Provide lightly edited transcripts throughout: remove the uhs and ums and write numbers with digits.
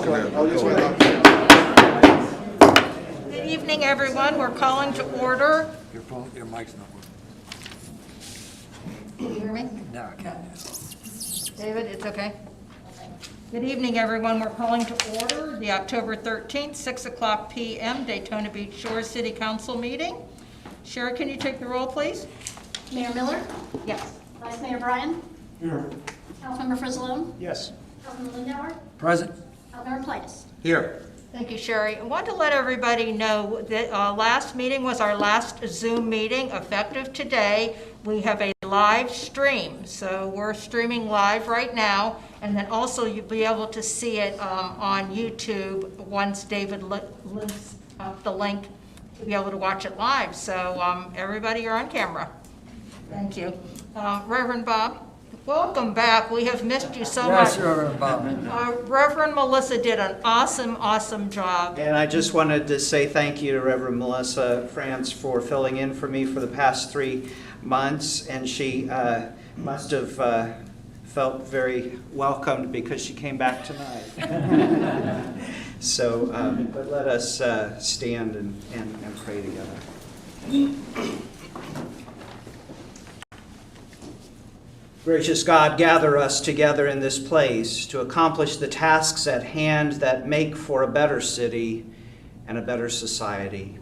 Good evening, everyone. We're calling to order. Your mic's not working. Can you hear me? No, I can't. David, it's okay? Good evening, everyone. We're calling to order the October 13th, 6 o'clock p.m. Daytona Beach Shores City Council meeting. Sherry, can you take the roll, please? Mayor Miller? Yes. Vice Mayor Bryan? Here. Councilmember Frizzalone? Yes. Councilmember Lindauer? Present. Councilmember Plius? Here. Thank you, Sherry. I want to let everybody know that last meeting was our last Zoom meeting. Effective today, we have a live stream. So we're streaming live right now, and then also you'll be able to see it on YouTube once David links up the link to be able to watch it live. So everybody, you're on camera. Thank you. Reverend Bob, welcome back. We have missed you so much. Yes, Reverend Bob. Reverend Melissa did an awesome job. And I just wanted to say thank you to Reverend Melissa France for filling in for me for the past 3 months. And she must have felt very welcomed because she came back tonight. So, but let us stand and pray together. Gracious God, gather us together in this place to accomplish the tasks at hand that make for a better city and a better society.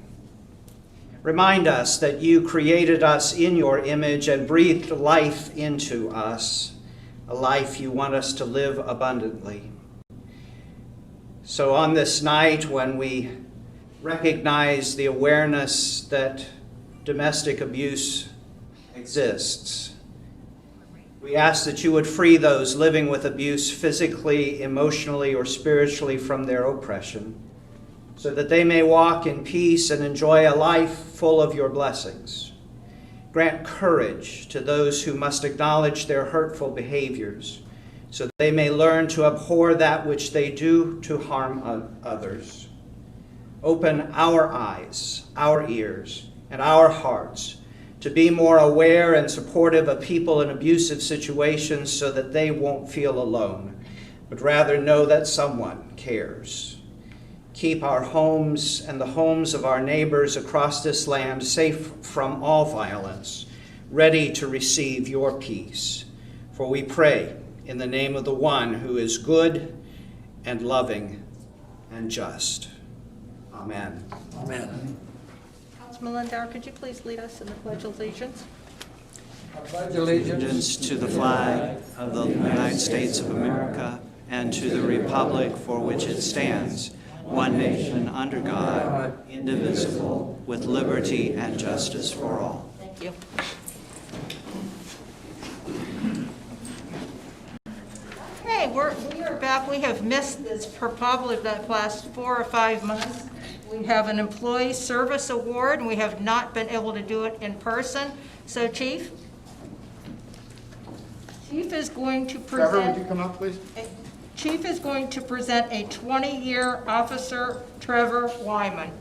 Remind us that you created us in your image and breathed life into us, a life you want us to live abundantly. So on this night, when we recognize the awareness that domestic abuse exists, we ask that you would free those living with abuse physically, emotionally, or spiritually from their oppression, so that they may walk in peace and enjoy a life full of your blessings. Grant courage to those who must acknowledge their hurtful behaviors, so that they may learn to abhor that which they do to harm others. Open our eyes, our ears, and our hearts to be more aware and supportive of people in abusive situations so that they won't feel alone, but rather know that someone cares. Keep our homes and the homes of our neighbors across this land safe from all violence, ready to receive your peace. For we pray in the name of the one who is good and loving and just. Amen. Amen. Councilman Lindauer, could you please lead us in the Pledge of Allegiance? I pledge allegiance To the flag of the United States of America and to the republic for which it stands, one nation under God, indivisible, with liberty and justice for all. Thank you. Okay, we are back. We have missed this for probably the last 4 or 5 months. We have an employee service award, and we have not been able to do it in person. So, Chief is going to present. Trevor, would you come up, please? Chief is going to present a 20-year officer, Trevor Wyman.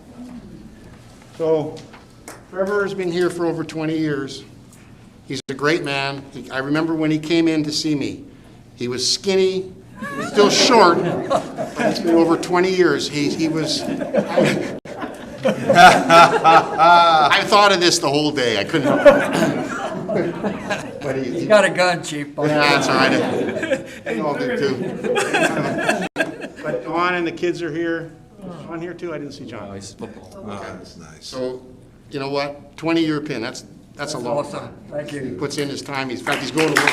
So, Trevor has been here for over 20 years. He's a great man. I remember when he came in to see me. He was skinny, he was still short, but it's been over 20 years. He was... I thought of this the whole day. I couldn't help it. But He's got a gun, Chief. Yeah, that's all right. They all do too. But Dawn and the kids are here. Is John here too? I didn't see John. That's nice. So, you know what? 20-year pin. That's a long Awesome. time. Thank He you. puts in his time. In fact, he's going to work.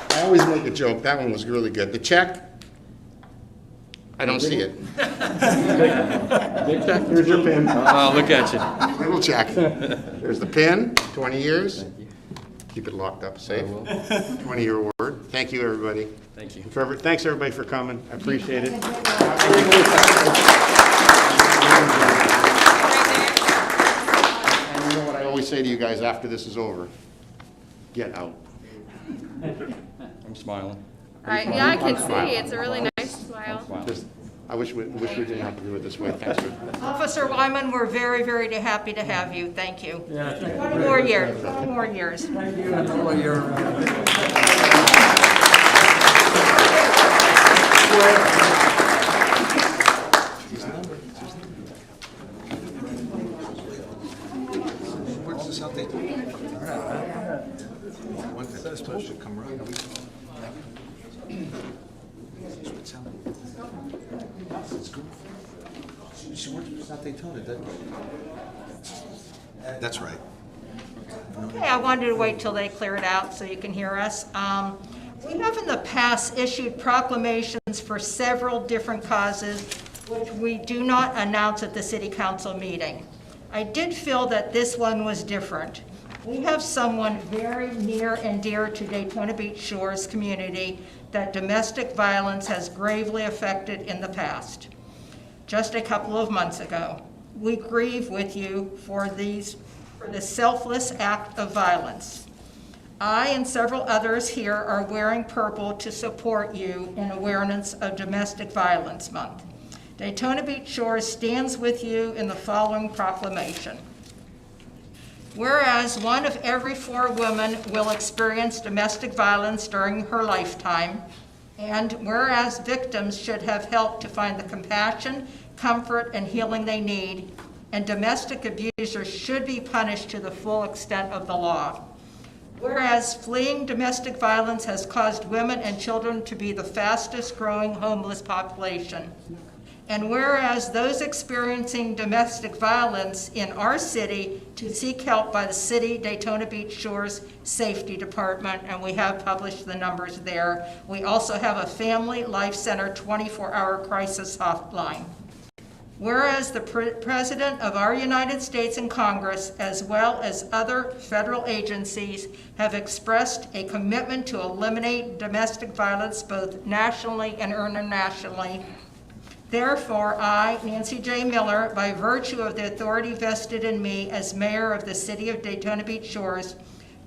I always make a joke. That one was really good. The check, I don't see it. Big check. Here's your pin. Oh, look at you. Little check. There's the pin. 20 years. Keep it locked up safe. 20-year award. Thank you, everybody. Thank you. Trevor, thanks everybody for coming. I appreciate it. And you know what I always say to you guys after this is over? Get out. I'm smiling. Yeah, I can see. It's a really nice smile. Just I wish we didn't have to do it this way. Thanks, sir. Officer Wyman, we're very, very happy to have you. Thank you. Yeah, thank you. 20 more years, 20 more years. Thank you and all your. What's the something? When is that supposed to come around? She worked for South Daytona, didn't she? That's right. Okay, I wanted to wait till they clear it out so you can hear us. We have in the past issued proclamations for several different causes, which we do not announce at the city council meeting. I did feel that this one was different. We have someone very near and dear to Daytona Beach Shores community that domestic violence has gravely affected in the past. Just a couple of months ago, we grieve with you for this selfless act of violence. I and several others here are wearing purple to support you in awareness of Domestic Violence Month. Daytona Beach Shores stands with you in the following proclamation. Whereas 1 of every 4 women will experience domestic violence during her lifetime, and whereas victims should have help to find the compassion, comfort, and healing they need, and domestic abusers should be punished to the full extent of the law. Whereas fleeing domestic violence has caused women and children to be the fastest growing homeless population. And whereas those experiencing domestic violence in our city to seek help by the city Daytona Beach Shores Safety Department, and we have published the numbers there. We also have a Family Life Center 24-hour crisis hotline. Whereas the President of our United States and Congress, as well as other federal agencies, have expressed a commitment to eliminate domestic violence both nationally and internationally. Therefore, I, Nancy J. Miller, by virtue of the authority vested in me as mayor of the city of Daytona Beach Shores,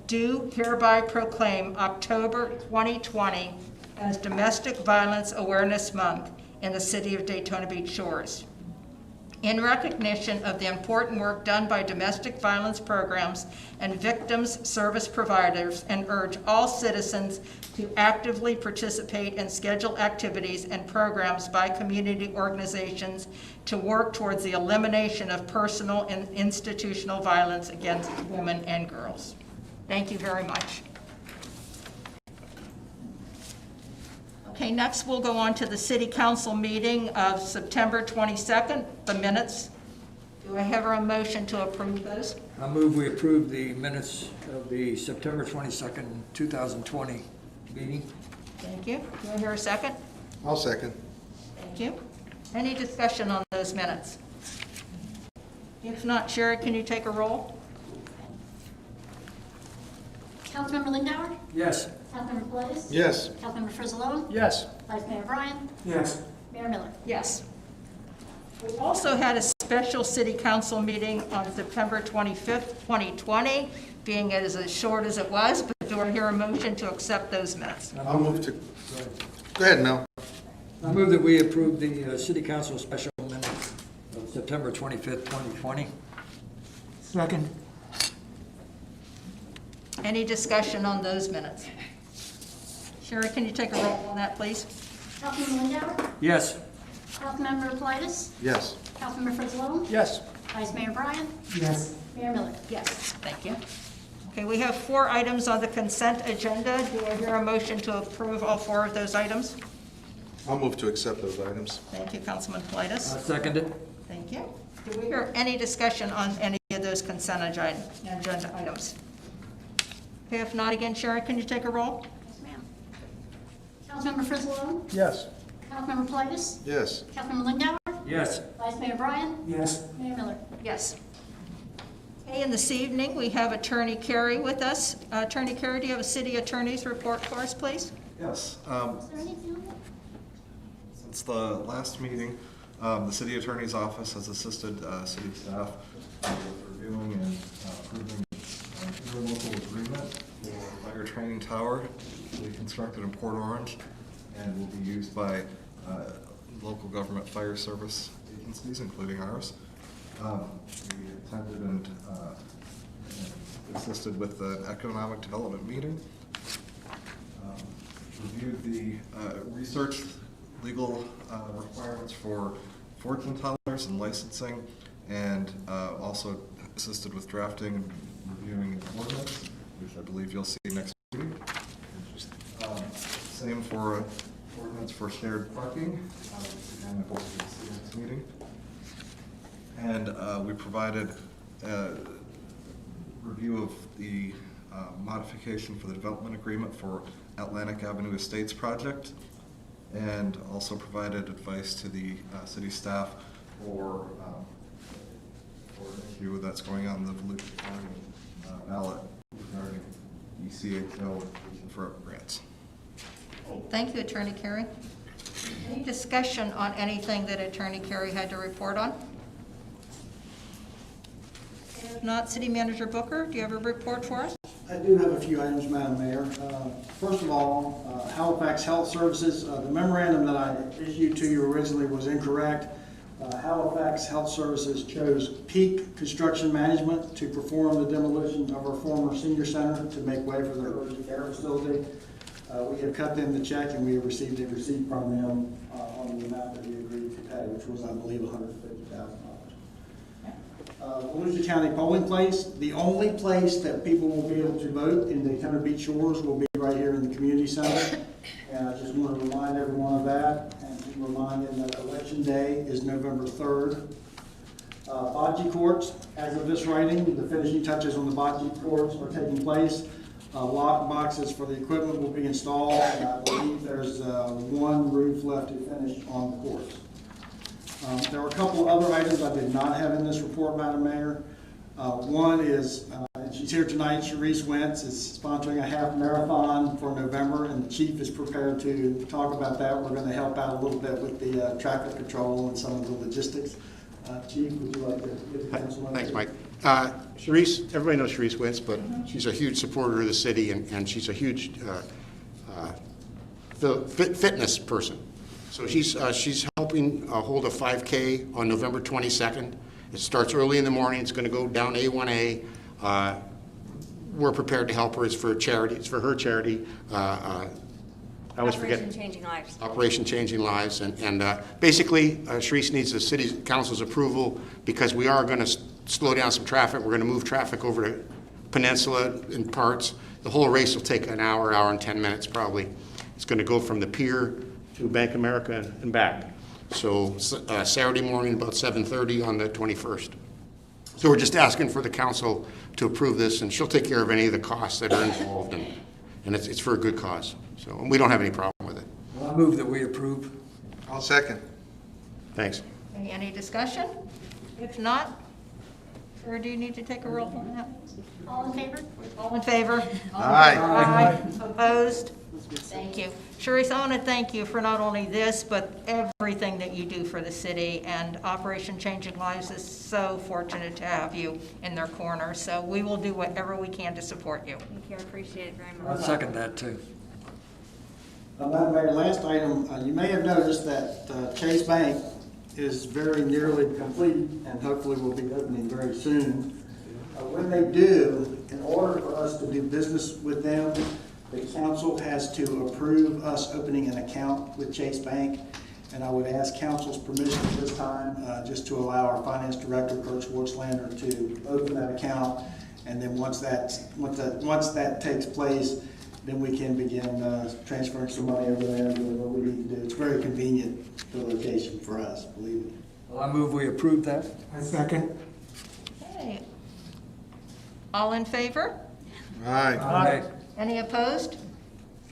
do hereby proclaim October 2020 as Domestic Violence Awareness Month in the city of Daytona Beach Shores. In recognition of the important work done by domestic violence programs and victims service providers, and urge all citizens to actively participate in scheduled activities and programs by community organizations to work towards the elimination of personal and institutional violence against women and girls. Thank you very much. Okay, next we'll go on to the City Council meeting of September 22nd, the minutes. Do I have a motion to approve those? I move we approve the minutes of the September 22nd, 2020 meeting. Thank you. Do I hear a second? I'll second. Thank you. Any discussion on those minutes? If not, Sherry, can you take a roll? Councilmember Lindauer, Yes. Councilmember Palutis, Yes. Councilmember Frizzalone, Yes. Vice Mayor Bryan, Yes. Mayor Miller. Yes. We also had a special city council meeting on September 25th, 2020, being as short as it was, but do I hear a motion to accept those minutes? I'll move to, go ahead, Mel. I move that we approve the City Council special minutes of September 25th, 2020. Second. Any discussion on those minutes? Sherry, can you take a roll on that, please? Councilmember Lindauer, Yes. Councilmember Palutis, Yes. Councilmember Frizzalone, Yes. Vice Mayor Bryan, Yes. Mayor Miller. Yes, thank you. Okay, we have 4 items on the consent agenda. Do I hear a motion to approve all 4 of those items? I'll move to accept those items. Thank you, Councilman Politis. Second it. Thank you. Do we hear any discussion on any of those consent agenda items? Okay, if not, again, Sharon, can you take a roll? Yes, ma'am. Councilmember Frizzalone, Yes. Councilmember Palutis, Yes. Councilmember Lindauer, Yes. Vice Mayor Bryan, Yes. Mayor Miller. Yes. Okay, and this evening, we have Attorney Carey with us. Attorney Carey, do you have a city attorney's report for us, please? Yes. Is there anything on that? Since the last meeting, the city attorney's office has assisted city staff with reviewing and approving an interlocal agreement for fire training tower to be constructed in Port Orange and will be used by local government fire service agencies, including ours. We attended and assisted with the economic development meeting. Reviewed the research legal requirements for fortune tellers and licensing, and also assisted with drafting and reviewing an ordinance, which I believe you'll see next week. Same for ordinance for shared parking, again, I hope you'll see next meeting. And we provided a review of the modification for the development agreement for Atlantic Avenue Estates project, and also provided advice to the city staff for an issue that's going on in the Volusia County ballot regarding ECHO for grants. Thank you, Attorney Carey. Any discussion on anything that Attorney Carey had to report on? If not, City Manager Booker, do you have a report for us? I do have a few items, Madam Mayor. First of all, Halifax Health Services, the memorandum that I issued to you originally was incorrect. Halifax Health Services chose Peak Construction Management to perform the demolition of our former senior center to make way for their urgent care facility. We have cut them the check, and we have received a receipt from them on the amount that we agreed to pay, which was, I believe, $150,000. Volusia County polling place, the only place that people will be able to vote in Daytona Beach Shores will be right here in the community center. And I just want to remind everyone of that, and to remind them that Election Day is November 3rd. Bocce courts, as of this writing, the finishing touches on the bocce courts are taking place. Lock boxes for the equipment will be installed, and I believe there's one roof left to finish on the courts. There were a couple of other items I did not have in this report, Madam Mayor. One is, and she's here tonight, Sharice Wentz is sponsoring a half marathon for November, and the chief is prepared to talk about that. We're going to help out a little bit with the traffic control and some of the logistics. Chief, would you like to give the council an Thanks, update? Mike. Sharice, everybody knows Sharice Wentz, but she's a huge supporter of the city, and she's a huge fitness person. So she's helping hold a 5K on November 22nd. It starts early in the morning. It's going to go down A1A. We're prepared to help her. It's for charity. It's for her charity. I always forget. Operation Changing Lives. Operation Changing Lives. And basically, Sharice needs the city council's approval because we are going to slow down some traffic. We're going to move traffic over to Peninsula in parts. The whole race will take an hour, hour and 10 minutes probably. It's going to go from the pier to Bank America and back. So Saturday morning about 7:30 on the 21st. So we're just asking for the council to approve this, and she'll take care of any of the costs that are involved, and it's for a good cause. So and we don't have any problem with it. Well, I move that we approve. I'll second. Thanks. Any discussion? If not, or do you need to take a roll on that? All in favor? All in favor? Aye. Aye. Opposed? Thank you. Sharice, I want to thank you for not only this, but everything that you do for the city, and Operation Changing Lives is so fortunate to have you in their corner. So we will do whatever we can to support you. Thank you, I appreciate it very I'll much. second that too. Madam Mayor, last item, you may have noticed that Chase Bank is very nearly complete and hopefully will be opening very soon. When they do, in order for us to do business with them, the council has to approve us opening an account with Chase Bank. And I would ask council's permission at this time, just to allow our finance director, Kurt Schwartzlander, to open that account. And then once that takes place, then we can begin transferring some money over there and doing what we need to do. It's very convenient, the location for us, believe me. Well, I move we approve that. I second. Okay. All in favor? Aye. Aye. Any opposed?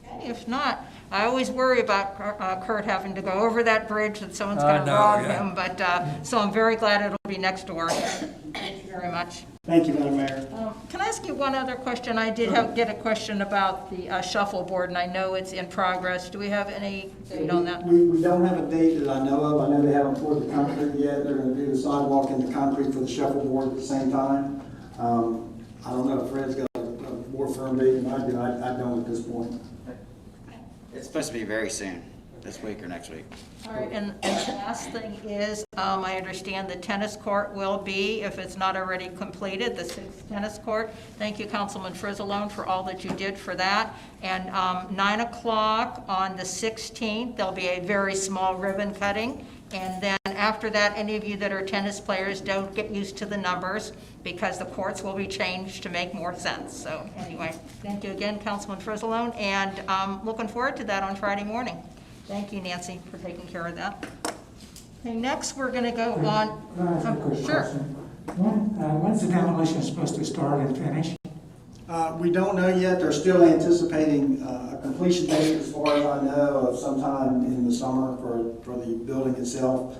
Okay, if not, I always worry about Kurt having to go over that bridge that someone's going to know, rob yeah. him, but, so I'm very glad it'll be next door. Thank you very much. Thank you, Madam Mayor. Can I ask you one other question? I did get a question about the shuffleboard, and I know it's in progress. Do we have any date on that? We don't have a date that I know of. I know they haven't poured the concrete yet. They're going to do the sidewalk and the concrete for the shuffleboard at the same time. I don't know if Fred's got a more firm date than I do. I don't at this point. It's supposed to be very soon. this week or next week. All right, and the last thing is, I understand the tennis court will be, if it's not already completed, the 6th tennis court. Thank you, Councilman Frizzalone, for all that you did for that. And 9 o'clock on the 16th, there'll be a very small ribbon cutting. And then after that, any of you that are tennis players, don't get used to the numbers because the courts will be changed to make more sense. So anyway, thank you again, Councilman Frizzalone, and looking forward to that on Friday morning. Thank you, Nancy, for taking care of that. Okay, next we're going to go on. Can I ask a quick Sure. question? When's the demolition supposed to start and finish? We don't know yet. They're still anticipating a completion date, as far as I know, of sometime in the summer for the building itself.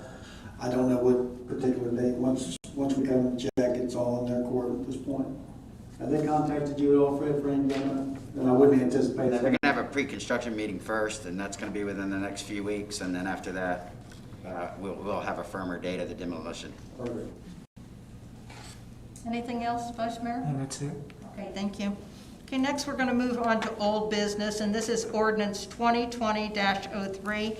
I don't know what particular date. Once we come and check, it's all in their court at this point. Have they contacted you at all, Fred, for any demo? Then I wouldn't anticipate They're that. going to have a pre-construction meeting first, and that's going to be within the next few weeks, and then after that, we'll have a firmer date of the demolition. Perfect. Anything else, Vice Mayor? And that's it? Okay, thank you. Okay, next we're going to move on to old business, and this is ordinance 2020-03.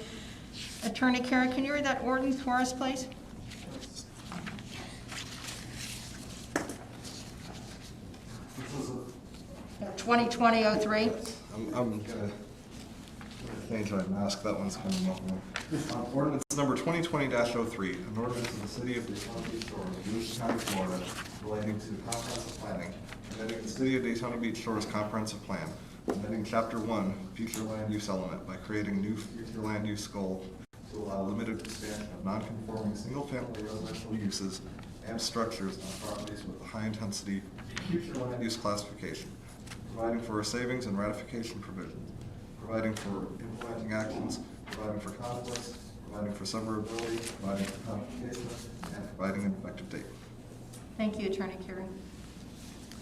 Attorney Karen, can you read that ordinance for us, please? 2020-03. I'm gonna change my mask, that one's kind of muffled. Ordinance number 2020-03, an ordinance of the city of Daytona Beach, Florida, Lewis County, Florida, relating to comprehensive planning, amending the city of Daytona Beach Shores comprehensive plan, amending chapter 1, future land use element by creating new future land use goal to allow limited expansion of non-conforming single-family residential uses and structures on properties with a high-intensity future land use classification, providing for savings and ratification provisions, providing for implementing actions, providing for conflicts, providing for severability, providing for computation, and providing an effective date. Thank you, Attorney Karen.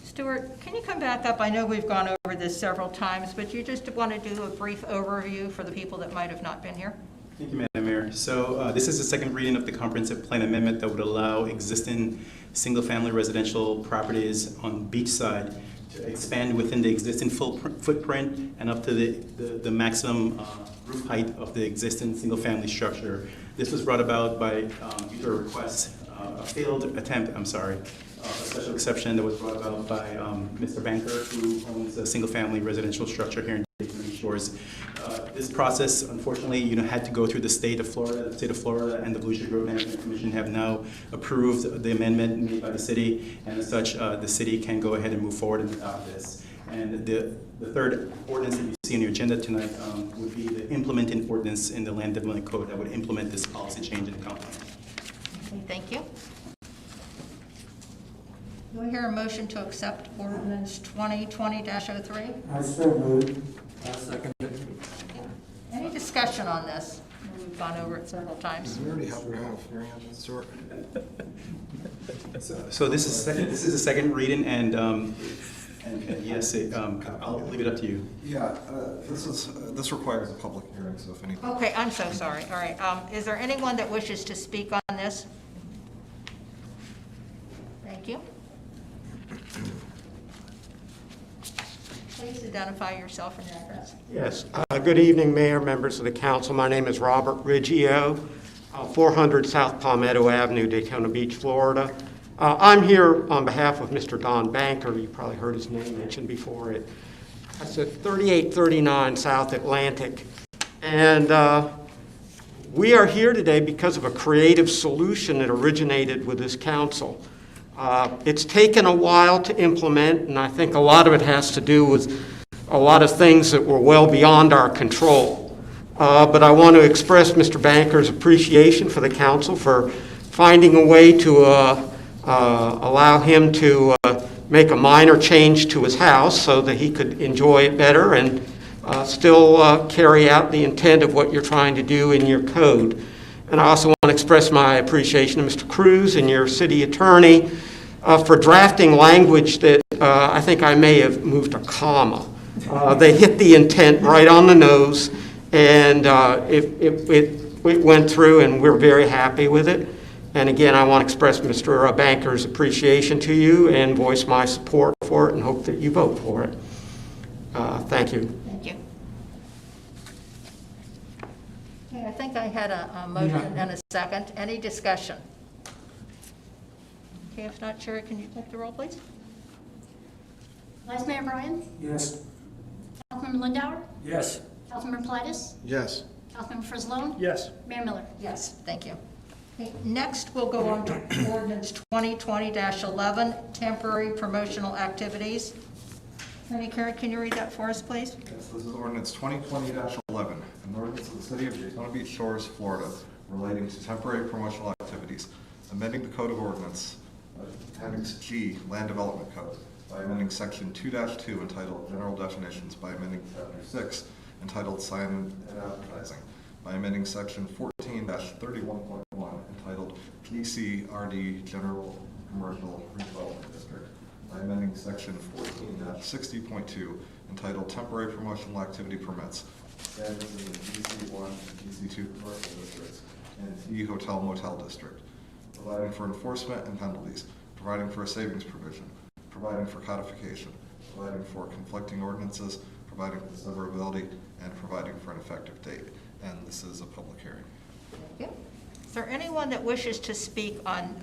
Stuart, can you come back up? I know we've gone over this several times, but you just want to do a brief overview for the people that might have not been here? Thank you, Madam Mayor. So this is the second reading of the comprehensive plan amendment that would allow existing single-family residential properties on beachside to expand within the existing footprint and up to the maximum roof height of the existing single-family structure. This was brought about by user request, a failed attempt, a special exception that was brought about by Mr. Banker, who owns a single-family residential structure here in Daytona Beach Shores. This process, unfortunately, had to go through the state of Florida. The state of Florida and the Blue Shore Grove Management Commission have now approved the amendment made by the city, and as such, the city can go ahead and move forward and adopt this. And the third ordinance that you see on your agenda tonight would be the implementing ordinance in the Land Development Code that would implement this policy change in the county. Okay, thank you. Do I hear a motion to accept ordinance 2020-03? I so moved. I'll second it. Any discussion on this? We've gone over it several times. We already have your hand, Stuart. So this is a second reading, and yes, I'll leave it up to you. Yeah, this requires a public hearing, so if any. Okay, I'm so sorry. All right. Is there anyone that wishes to speak on this? Thank you. Please identify yourself and your address. Yes. Good evening, Mayor, members of the council. My name is Robert Riggio, 400 South Palmetto Avenue, Daytona Beach, Florida. I'm here on behalf of Mr. Don Banker. You probably heard his name mentioned before. That's at 3839 South Atlantic. And we are here today because of a creative solution that originated with this council. It's taken a while to implement, and I think a lot of it has to do with a lot of things that were well beyond our control. But I want to express Mr. Banker's appreciation for the council for finding a way to allow him to make a minor change to his house so that he could enjoy it better and still carry out the intent of what you're trying to do in your code. And I also want to express my appreciation to Mr. Cruz and your city attorney for drafting language that I think I may have moved a comma. They hit the intent right on the nose, and it went through, and we're very happy with it. And again, I want to express Mr. Banker's appreciation to you and voice my support for it and hope that you vote for it. Thank you. Thank you. Okay, I think I had a motion and a second. Any discussion? Okay, if not, Sherry, can you take the roll, please? Vice Mayor Bryan, Yes. Councilmember Lindauer, Yes. Councilmember Politis, Yes. Councilmember Frislow, Yes. Mayor Miller. Yes, thank you. Okay, next, we'll go on to ordinance 2020-11, temporary promotional activities. Attorney Karen, can you read that for us, please? Yes, this is ordinance 2020-11, an ordinance of the City of Daytona Beach Shores, Florida, relating to temporary promotional activities, amending the Code of Ordinance, Appendix G, Land Development Code, by amending Section 2-2 entitled General Definitions, by amending Chapter 6 entitled Sign and Advertising, by amending Section 14-31.1 entitled GCRD General Commercial Redevelopment District, by amending Section 14-60.2 entitled Temporary Promotional Activity Permits, standards in the GC1 and GC2 commercial districts, and T Hotel Motel District, providing for enforcement and penalties, providing for a savings provision, providing for codification, providing for conflicting ordinances, providing for severability, and providing for an effective date. And this is a public hearing. Thank you. Is there anyone that wishes to speak on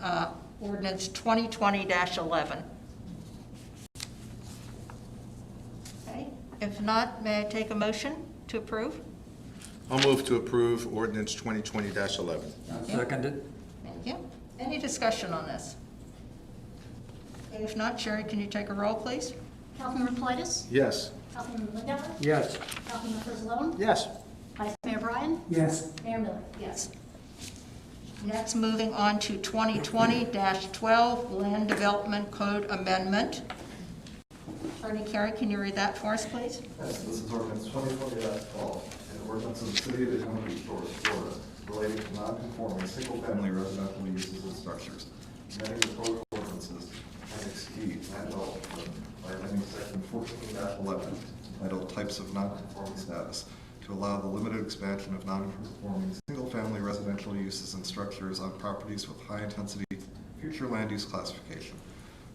ordinance 2020-11? Okay, if not, may I take a motion to approve? I'll move to approve ordinance 2020-11. Seconded. Thank you. Any discussion on this? Okay, if not, Sherry, can you take a roll, please? Councilmember Politis, Yes. Councilmember Lindauer, Yes. Councilmember Frislow, Yes. Vice Mayor Bryan, Yes. Mayor Miller. Yes. Next, moving on to 2020-12, Land Development Code Amendment. Attorney Carey, can you read that for us, please? Yes, this is ordinance 2020-12, an ordinance of the City of Daytona Beach, Florida, relating to non-conforming single-family residential uses and structures, amending the code of ordinances, Appendix E, Land Development Code, by amending Section 14-11, entitled Types of Non-Conforming Status, to allow the limited expansion of non-conforming single-family residential uses and structures on properties with high-intensity future land use classification,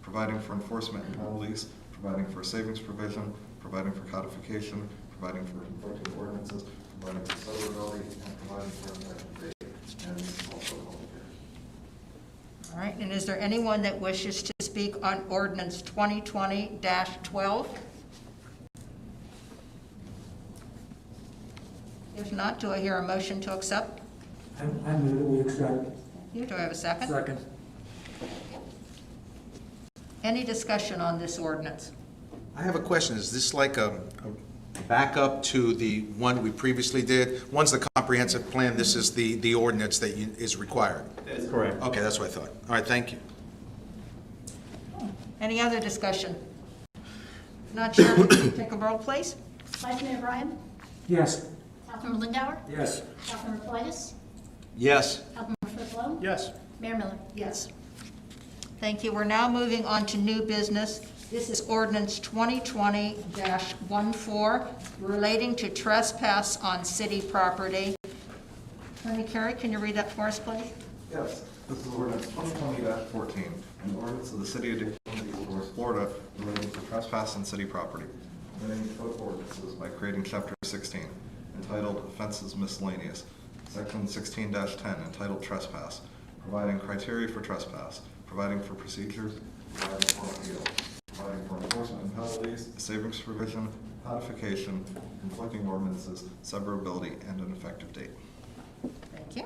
providing for enforcement and penalties, providing for a savings provision, providing for codification, providing for conflicting ordinances, providing for severability, and providing for an effective date. And this is also a public hearing. All right, and is there anyone that wishes to speak on ordinance 2020-12? If not, do I hear a motion to accept? I move that we accept. Do I have a second? Second. Any discussion on this ordinance? I have a question. Is this like a backup to the one we previously did? One's the comprehensive plan, this is the ordinance that is required? That is correct. Okay, that's what I thought. All right, thank you. Any other discussion? Not sure, take a roll, please. Vice Mayor Bryan, Yes. Councilmember Lindauer, Yes. Councilmember Politis, Yes. Councilmember Frislow, Yes. Mayor Miller. Yes. Thank you. We're now moving on to new business. This is ordinance 2020-14 relating to trespass on city property. Attorney Carey, can you read that for us, please? Yes, this is ordinance 2020-14, an ordinance of the City of Daytona Beach, Florida, relating to trespass on city property, amending the code of ordinances by creating Chapter 16, entitled Offenses Miscellaneous, Section 16-10, entitled Trespass, providing criteria for trespass, providing for procedures, providing for appeal, providing for enforcement and penalties, savings provision, codification, conflicting ordinances, severability, and an effective date. Thank you.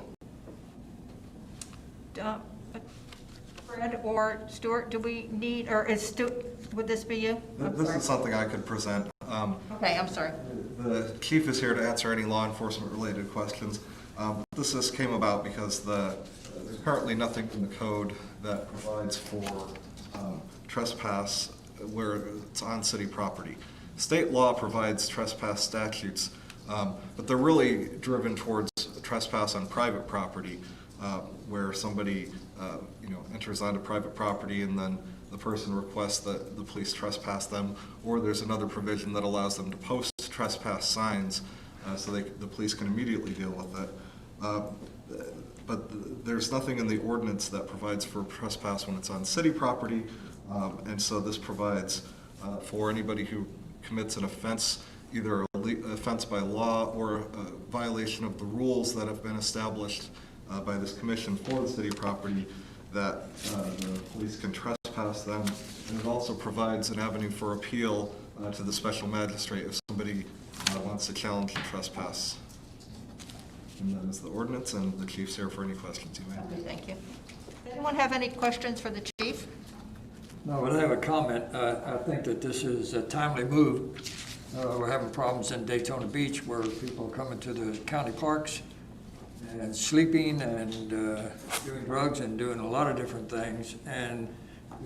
Fred or Stuart, do we need, or is Stuart, would this be you? I'm This sorry. is something I could present. Okay, I'm sorry. The chief is here to answer any law enforcement related questions. This came about because there's currently nothing in the code that provides for trespass where it's on city property. State law provides trespass statutes, but they're really driven towards trespass on private property, where somebody enters onto private property and then the person requests that the police trespass them, or there's another provision that allows them to post trespass signs so the police can immediately deal with it. But there's nothing in the ordinance that provides for trespass when it's on city property, and so this provides for anybody who commits an offense, either a offense by law or a violation of the rules that have been established by this commission for the city property, that the police can trespass them. And it also provides an avenue for appeal to the special magistrate if somebody wants to challenge the trespass. And that is the ordinance, and the chief's here for any questions you may have. Okay, thank you. Anyone have any questions for the chief? No, but I have a comment. I think that this is a timely move. We're having problems in Daytona Beach where people are coming to the county parks and sleeping and doing drugs and doing a lot of different things. And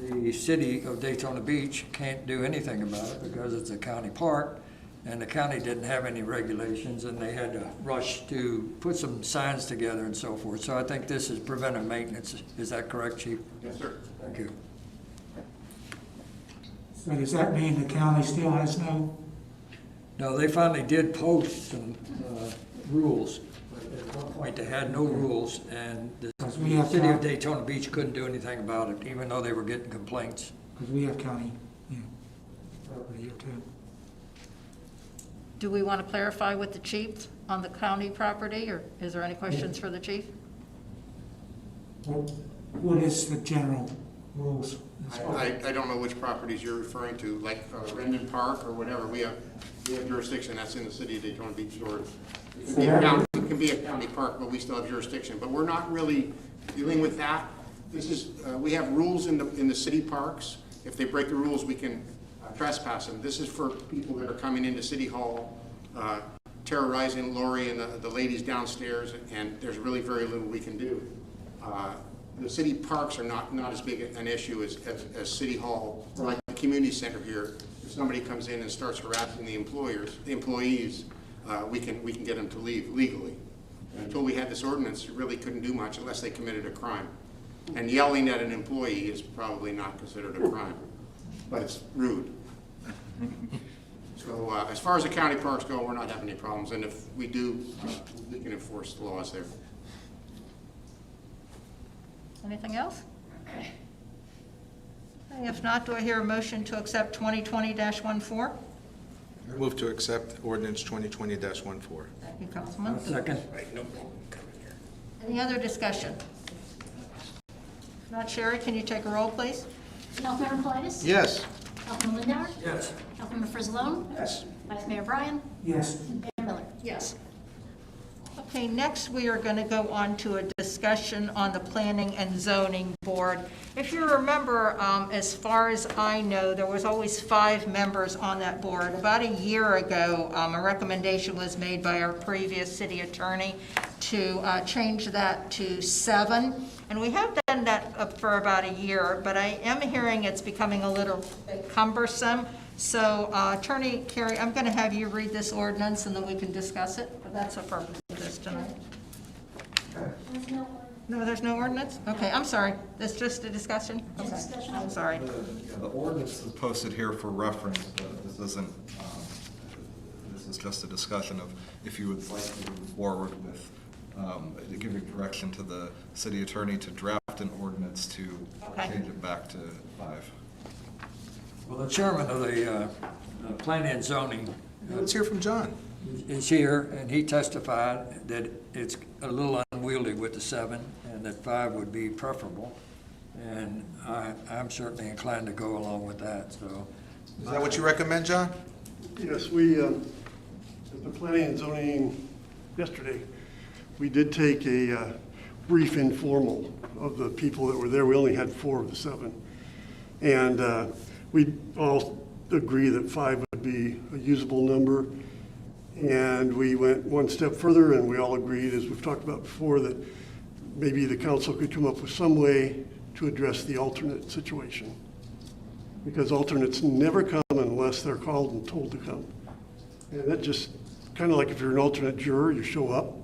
the city of Daytona Beach can't do anything about it because it's a county park. And the county didn't have any regulations, and they had to rush to put some signs together and so forth. So I think this is preventive maintenance. Is that correct, Chief? Yes, sir. Thank you. So does that mean the county still has no? No, they finally did post some rules. But at one point, they had no rules, and the Because we have city of county- Daytona Beach couldn't do anything about it, even though they were getting complaints. Because we have county, property here too. Do we want to clarify with the chief on the county property, or is there any questions for the chief? What is the general rules? I don't know which properties you're referring to, like Rendon Park or whatever. We have jurisdiction, that's in the city of Daytona Beach, Florida. It can be a county park, but we still have jurisdiction. But we're not really dealing with that. This is, we have rules in the city parks. If they break the rules, we can trespass them. This is for people that are coming into City Hall, terrorizing Lori and the ladies downstairs, and there's really very little we can do. The city parks are not as big an issue as City Hall, or like the community center here. If somebody comes in and starts harassing the employees, we can get them to leave legally. Until we had this ordinance, you really couldn't do much unless they committed a crime. And yelling at an employee is probably not considered a crime, but it's rude. So as far as the county parks go, we're not having any problems, and if we do, we can enforce the laws there. Anything else? Okay, if not, do I hear a motion to accept 2020-14? Move to accept ordinance 2020-14. Thank you, Councilman. Second. Any other discussion? If not, Sherry, can you take a roll, please? Councilmember Politis? Yes. Councilman Lindauer? Yes. Councilmember Frizzalone? Yes. Vice Mayor Bryan? Yes. Mayor Miller? Yes. Okay, next we are going to go on to a discussion on the Planning and Zoning Board. If you remember, as far as I know, there was always 5 members on that board. About a year ago, a recommendation was made by our previous city attorney to change that to 7. And we have done that for about a year, but I am hearing it's becoming a little bit cumbersome. So Attorney Carey, I'm going to have you read this ordinance and then we can discuss it. But that's the purpose of this tonight. There's no order. No, there's no ordinance? Okay, I'm sorry. That's just a discussion? Just Okay, discussion. I'm sorry. The ordinance is posted here for reference, but this isn't, this is just a discussion of if you would like to move forward with giving direction to the city attorney to draft an ordinance to Okay. change it back to 5. Well, the chairman of the Planning and Zoning Let's hear from John. is here, and he testified that it's a little unwieldy with the 7, and that 5 would be preferable. And I'm certainly inclined to go along with that, so. Is that what you recommend, John? Yes, we, at the planning and zoning yesterday, we did take a brief informal of the people that were there. We only had 4 of the 7. And we all agree that 5 would be a usable number. And we went one step further, and we all agreed, as we've talked about before, that maybe the council could come up with some way to address the alternate situation. Because alternates never come unless they're called and told to come. And that just, kind of like if you're an alternate juror, you show up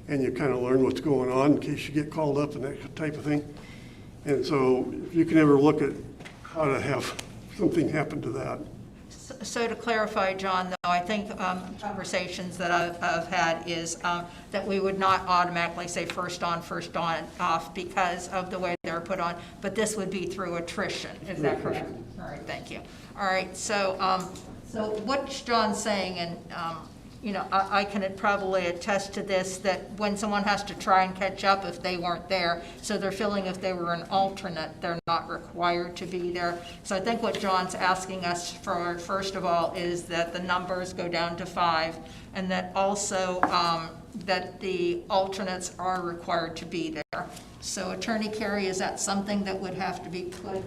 and you kind of learn what's going on in case you get called up and that type of thing. And so if you can ever look at how to have something happen to that. So to clarify, John, though, I think conversations that I've had is that we would not automatically say first on, off because of the way they're put on, but this would be through attrition. Is that correct? All right, thank you. All right, so so what John's saying, and you know, I can probably attest to this, that when someone has to try and catch up if they weren't there, so they're feeling if they were an alternate, they're not required to be there. So I think what John's asking us for, first of all, is that the numbers go down to 5, and that also that the alternates are required to be there. So Attorney Carey, is that something that would have to be put,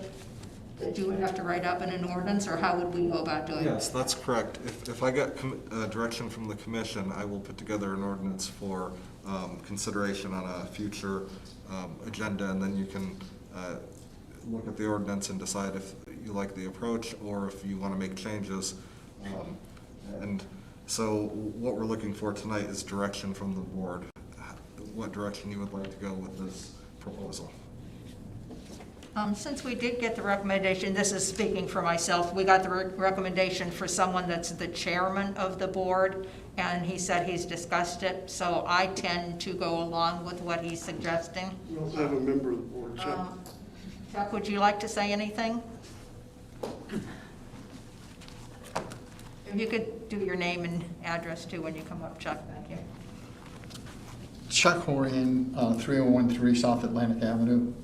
that you would have to write up in an ordinance, or how would we go about doing it? Yes, that's correct. If I get direction from the commission, I will put together an ordinance for consideration on a future agenda, and then you can look at the ordinance and decide if you like the approach or if you want to make changes. And so what we're looking for tonight is direction from the board, what direction you would like to go with this proposal. Since we did get the recommendation, this is speaking for myself, we got the recommendation for someone that's the chairman of the board, and he said he's discussed it, so I tend to go along with what he's suggesting. We also have a member of the board, Chuck. Chuck, would you like to say anything? If you could do your name and address too when you come up, Chuck, thank you. Chuck Horian, 3013 South Atlantic Avenue.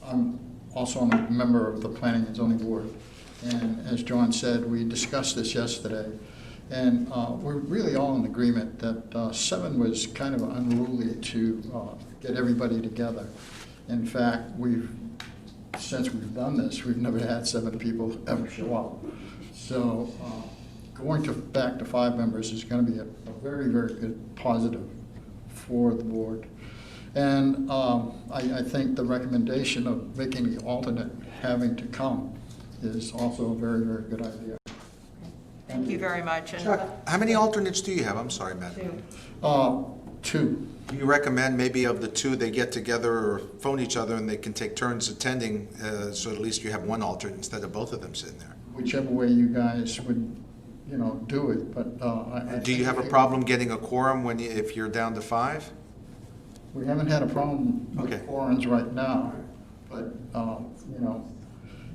I'm also a member of the Planning and Zoning Board. And as John said, we discussed this yesterday. And we're really all in agreement that 7 was kind of unruly to get everybody together. In fact, since we've done this, we've never had 7 people ever show up. So going back to 5 members is going to be a very, very good positive for the board. And I think the recommendation of making the alternate having to come is also a very, very good idea. Thank you very much. And, Chuck, how many alternates do you have? I'm sorry, Matt. 2. Do you recommend maybe of the 2, they get together or phone each other and they can take turns attending, so at least you have one alternate instead of both of them sitting there? Whichever way you guys would, do it, but Do you have a problem getting a quorum if you're down to 5? We haven't had a problem with Okay. quorums right now, but,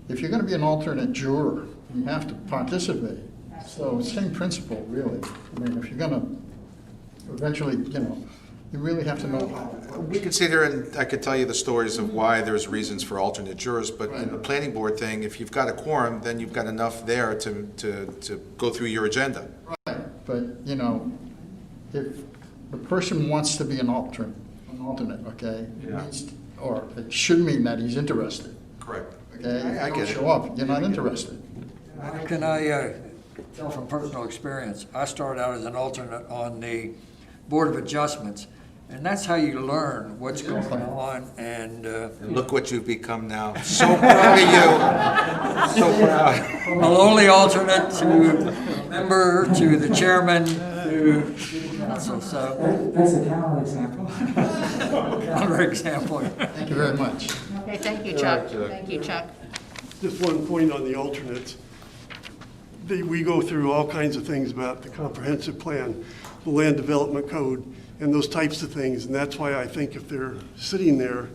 if you're going to be an alternate juror, you have to participate. So same principle, really. I mean, if you're going to eventually, you really have to know how. We could sit here and I could tell you the stories of why there's reasons for alternate jurors, but in the planning board thing, if you've got a quorum, then you've got enough there to go through your agenda. Right, but, if the person wants to be an alternate, okay? It means, or it should mean that he's interested, Correct. okay? I get it. Show up, you're not interested. Can I tell from personal experience? I started out as an alternate on the Board of Adjustments, and that's how you learn what's going on, and Look what you've become now. So proud of you. So proud. from a lowly alternate to a member to the chairman to council, so That's a counter example. another example. Thank you very much. okay, thank you, Chuck. Thank you, Chuck. Just one point on the alternates. We go through all kinds of things about the comprehensive plan, the land development code, and those types of things. And that's why I think if they're sitting there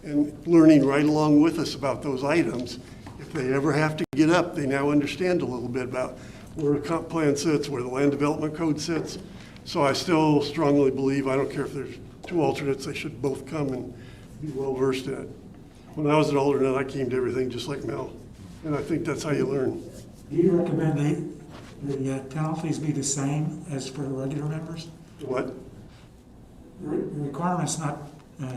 and learning right along with us about those items, if they ever have to get up, they now understand a little bit about where the comp plan sits, where the land development code sits. So I still strongly believe, I don't care if there's 2 alternates, they should both come and be well-versed in it. When I was an alternate, I came to everything just like Mel, and I think that's how you learn. Do you recommend the penalties be the same as for regular members? What? The requirement's not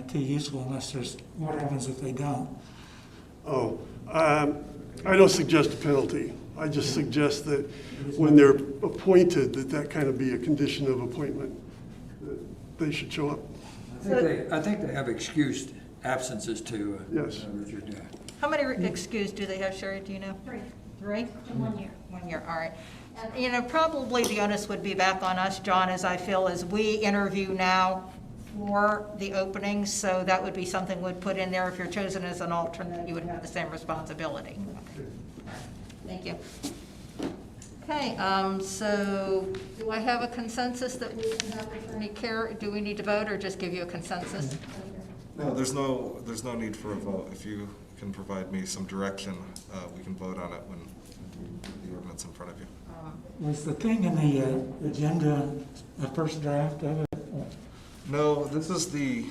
too useful unless there's, what happens if they don't? I don't suggest a penalty. I just suggest that when they're appointed, that kind of be a condition of appointment, that they should show up. I think they have excused absences too. Yes. Richard, yeah. How many excused do they have, Sherry, do you know? 3 3? in 1 year. 1 year, all right. And, probably the onus would be back on us, John, as I feel, as we interview now for the openings, so that would be something we'd put in there. If you're chosen as an alternate, you would have the same responsibility. Thank you. Okay, so do I have a consensus that we can have Attorney Carey? Do we need to vote or just give you a consensus? No, there's no need for a vote. If you can provide me some direction, we can vote on it when the ordinance in front of you. Was the thing in the agenda a first draft of it? No, this is the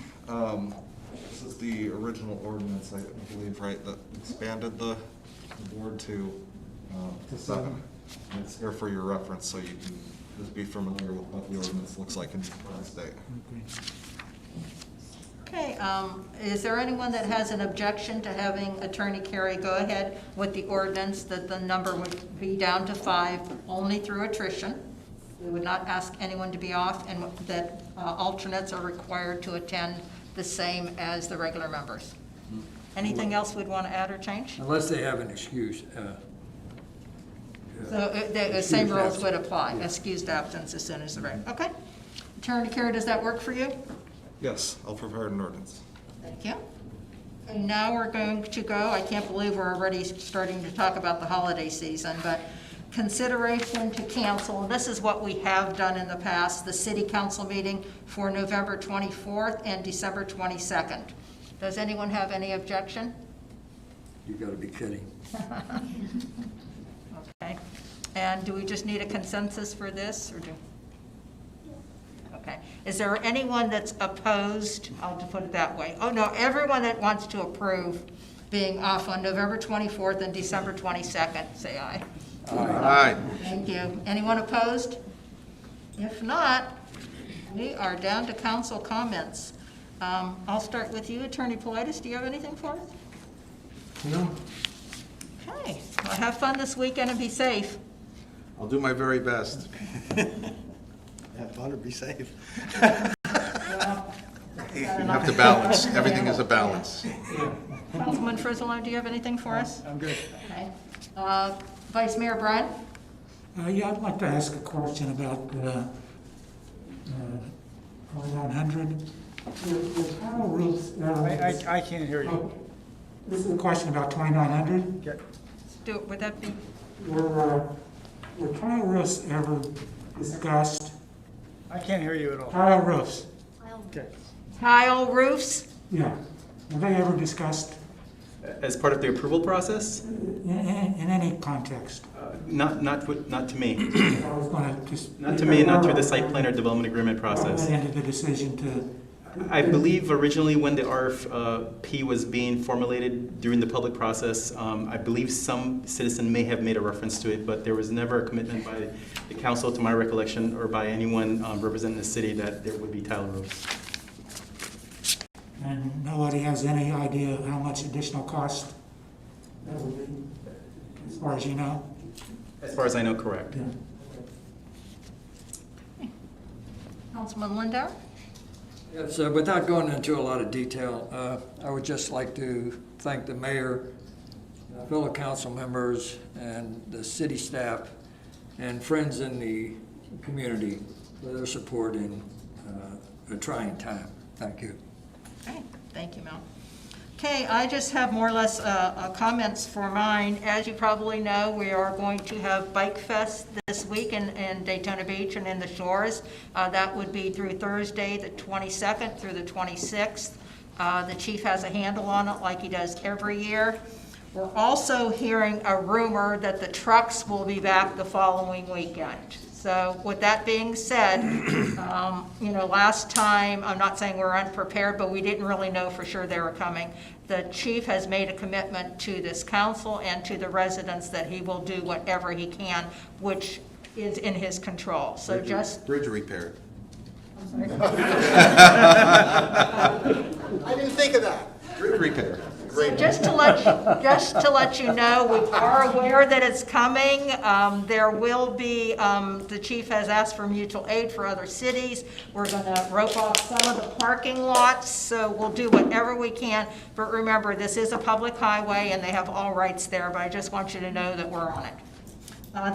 original ordinance, I believe, right, that expanded the board to 7. And it's here for your reference, so you can just be familiar with what the ordinance looks like in current state. Okay, is there anyone that has an objection to having Attorney Carey go ahead with the ordinance that the number would be down to 5 only through attrition? We would not ask anyone to be off, and that alternates are required to attend the same as the regular members. Anything else we'd want to add or change? Unless they have an excuse. So the same rules would apply, excused absence as soon as the regular. Okay. Attorney Carey, does that work for you? Yes, I'll prepare an ordinance. Thank you. And now we're going to go, I can't believe we're already starting to talk about the holiday season, but consideration to cancel, and this is what we have done in the past, the city council meeting for November 24th and December 22nd. Does anyone have any objection? You gotta be kidding. Okay. And do we just need a consensus for this, or do? Okay. Is there anyone that's opposed? I'll just put it that way. Oh, no, everyone that wants to approve being off on November 24th and December 22nd, say aye. Aye. Thank you. Anyone opposed? If not, we are down to council comments. I'll start with you, Attorney Politis. Do you have anything for us? No. Okay. Well, have fun this weekend and be safe. I'll do my very best. Have fun or be safe. You have to balance. Everything is a balance. Councilman Frizzolo, do you have anything for us? I'm good. Okay. Vice Mayor Bryan? Yeah, I'd like to ask a question about 2100. The tile roofs. I can't hear you. This is a question about 2900. Would that be? Were tile roofs ever discussed? I can't hear you at all. Tile roofs, Tile roofs? yeah. Were they ever discussed As part of the approval process? in any context? Not to me. I was going to just. Not to me, not through the site plan or development agreement process. Into the decision to. I believe originally when the RFP was being formulated during the public process, I believe some citizen may have made a reference to it, but there was never a commitment by the council, to my recollection, or by anyone representing the city that there would be tile roofs. And nobody has any idea how much additional cost that would be, as far as you know? As far as I know, correct. Yeah. Councilman Lindauer? Yes, without going into a lot of detail, I would just like to thank the mayor, fellow council members, and the city staff, and friends in the community for their support in a trying time. Thank you. Okay, thank you, Mel. Okay, I just have more or less comments for mine. As you probably know, we are going to have Bike Fest this week in Daytona Beach and in the shores. That would be through Thursday, the 22nd through the 26th. The chief has a handle on it like he does every year. We're also hearing a rumor that the trucks will be back the following weekend. So with that being said, last time, I'm not saying we're unprepared, but we didn't really know for sure they were coming. The chief has made a commitment to this council and to the residents that he will do whatever he can, which is in his control. So Bridge repair. I didn't think of that. Bridge repair. So just to let you know, we are aware that it's coming. There will be, the chief has asked for mutual aid for other cities. We're going to rope off some of the parking lots, so we'll do whatever we can. But remember, this is a public highway and they have all rights there, but I just want you to know that we're on it.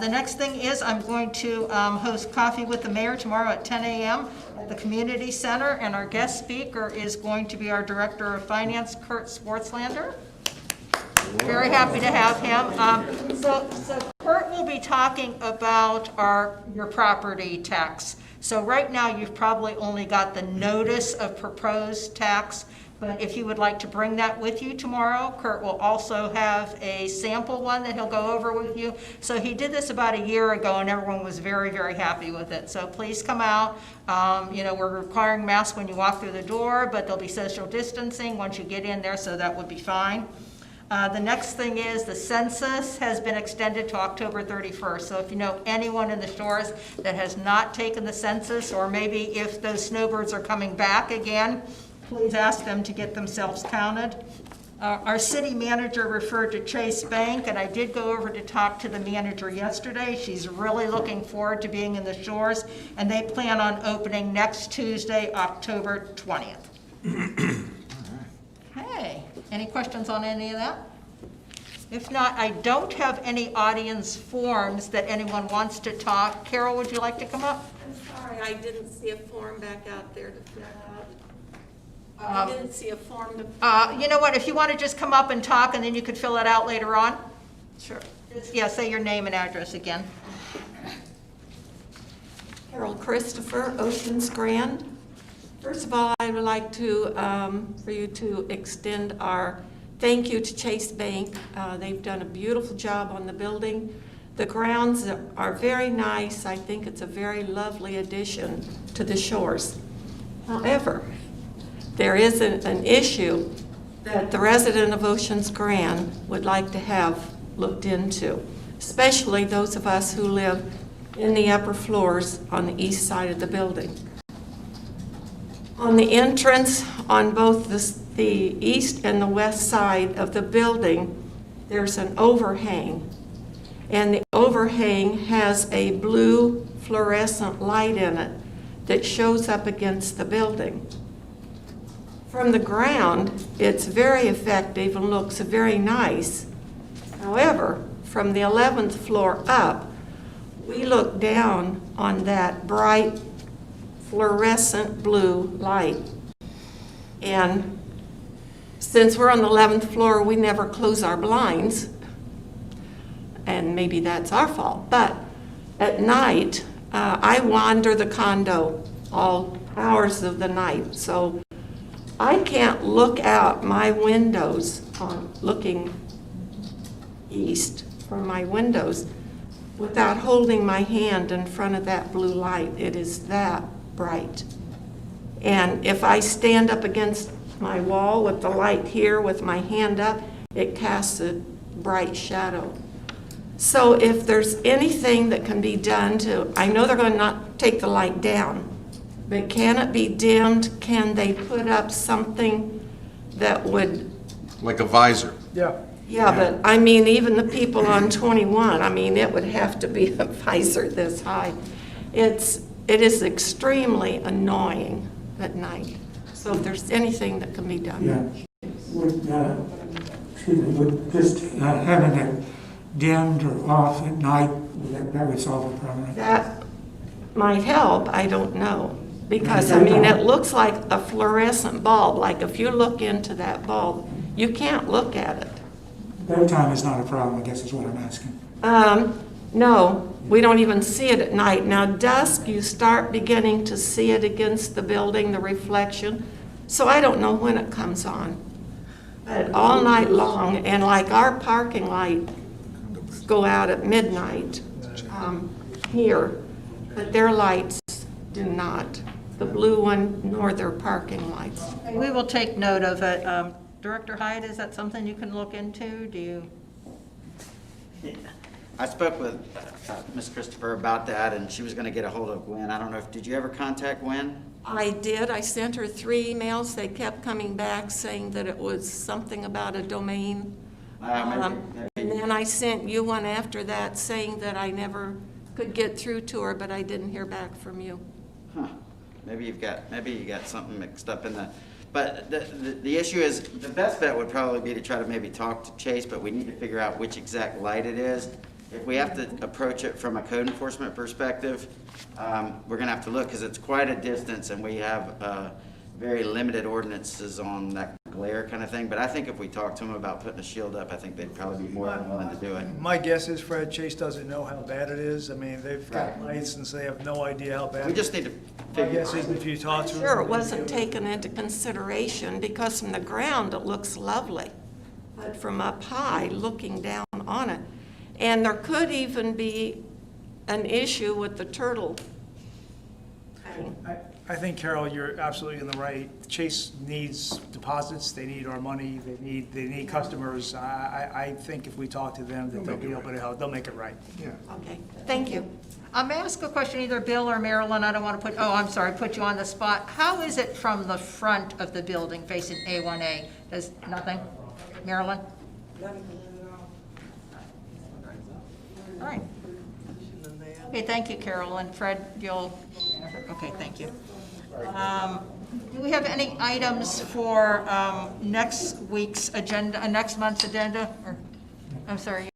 The next thing is I'm going to host Coffee with the Mayor tomorrow at 10 a.m. at the Community Center, and our guest speaker is going to be our Director of Finance, Kurt Swartzlander. Very happy to have him. So Kurt will be talking about your property tax. So right now, you've probably only got the notice of proposed tax, But if you would like to bring that with you tomorrow, Kurt will also have a sample one that he'll go over with you. So he did this about a year ago, and everyone was very, very happy with it. So please come out. We're requiring masks when you walk through the door, but there'll be social distancing once you get in there, so that would be fine. The next thing is the census has been extended to October 31st. So if you know anyone in the shores that has not taken the census, or maybe if those snowbirds are coming back again, please ask them to get themselves counted. Our city manager referred to Chase Bank, and I did go over to talk to the manager yesterday. She's really looking forward to being in the shores, and they plan on opening next Tuesday, October 20th. Hey, any questions on any of that? If not, I don't have any audience forms that anyone wants to talk. Carol, would you like to come up? I'm sorry, I didn't see a form back out there to fill out. I didn't see a form to. You know what, if you want to just come up and talk, and then you could fill it out later on? Sure. Yeah, say your name and address again. Carol Christopher, Oceans Grand. First of all, I would like to, for you to extend our thank you to Chase Bank. They've done a beautiful job on the building. The grounds are very nice. I think it's a very lovely addition to the shores. However, there is an issue that the resident of Oceans Grand would like to have looked into, especially those of us who live in the upper floors on the east side of the building. On the entrance on both the east and the west side of the building, there's an overhang, and the overhang has a blue fluorescent light in it that shows up against the building. From the ground, it's very effective and looks very nice. However, from the 11th floor up, we look down on that bright fluorescent blue light. And since we're on the 11th floor, we never close our blinds, and maybe that's our fault. But at night, I wander the condo all hours of the night, so I can't look out my windows looking east from my windows without holding my hand in front of that blue light. It is that bright. And if I stand up against my wall with the light here with my hand up, it casts a bright shadow. So if there's anything that can be done I know they're going to not take the light down, but can it be dimmed? Can they put up something that would... Like a visor? Yeah, but I mean, even the people on 21, I mean, it would have to be a visor this high. It is extremely annoying at night. So if there's anything that can be done. Yeah. Would just having it dimmed or off at night, that would solve the problem. That might help, I don't know. Because, I mean, it looks like a fluorescent bulb. Like if you look into that bulb, you can't look at it. Daytime is not a problem, I guess is what I'm asking. No, we don't even see it at night. Now, dusk, you start beginning to see it against the building, the reflection. So I don't know when it comes on. But all night long, and like our parking light go out at midnight here, but their lights do not. The blue one nor their parking lights. We will take note of it. Director Hyde, is that something you can look into? Do you? I spoke with Ms. Christopher about that, and she was going to get a hold of Gwen. I don't know did you ever contact Gwen? I did. I sent her 3 emails. They kept coming back saying that it was something about a domain. And then I sent you one after that saying that I never could get through to her, but I didn't hear back from you. Huh. Maybe you got something mixed up in the. But the issue is, the best bet would probably be to try to maybe talk to Chase, but we need to figure out which exact light it is. If we have to approach it from a code enforcement perspective, we're going to have to look, because it's quite a distance, and we have very limited ordinances on that glare kind of thing, but I think if we talk to them about putting a shield up, I think they'd probably be more than willing to do it. My guess is Fred, Chase doesn't know how bad it is. I mean, they've got Right. license, they have no idea how bad. We just need to My figure. guess is if you talk to them. Sure, it wasn't taken into consideration because from the ground it looks lovely, but from up high, looking down on it. And there could even be an issue with the turtle thing. I think, Carol, you're absolutely in the right. Chase needs deposits, they need our money, they need customers. I think if we talk to them, that they'll be able to help, they'll make it right. Okay, thank you. May I ask a question, either Bill or Marilyn? I don't want to put you on the spot. How is it from the front of the building facing A1A? Does nothing? Marilyn? All right. Okay, thank you, Carol. And Fred, you'll, okay, thank you. Do we have any items for next week's agenda, next month's agenda? Or, I'm sorry.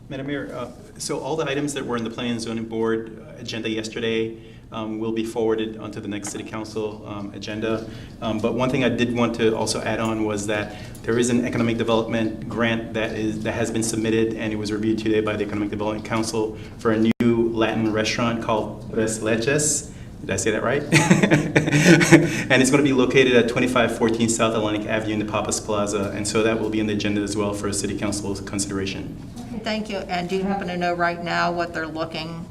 Madam Mayor, so all the items that were in the Planning and Zoning Board agenda yesterday will be forwarded onto the next City Council agenda. But one thing I did want to also add on was that there is an economic development grant that has been submitted, and it was reviewed today by the Economic Development Council for a new Latin restaurant called Tres Leches. Did I say that right? And it's going to be located at 2514 South Atlantic Avenue in the Papas Plaza, and so that will be on the agenda as well for City Council's consideration. Thank you. And do you happen to know right now what they're looking?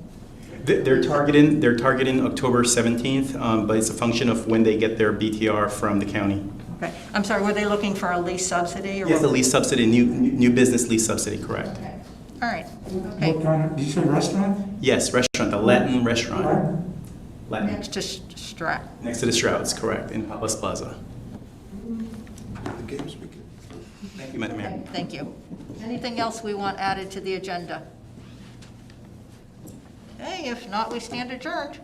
They're targeting October 17th, but it's a function of when they get their BTR from the county. Okay. I'm sorry, were they looking for a lease subsidy? Or Yes, the what? lease subsidy, new business lease subsidy, correct. Okay. All right. Okay. What kind of, did you say restaurant? Yes, restaurant, the Latin restaurant. Latin, Next to Strat. next to the Strouds, correct, in Papas Plaza. Thank you, Madam Mayor. Okay, thank you. Anything else we want added to the agenda? Okay, if not, we stand adjourned.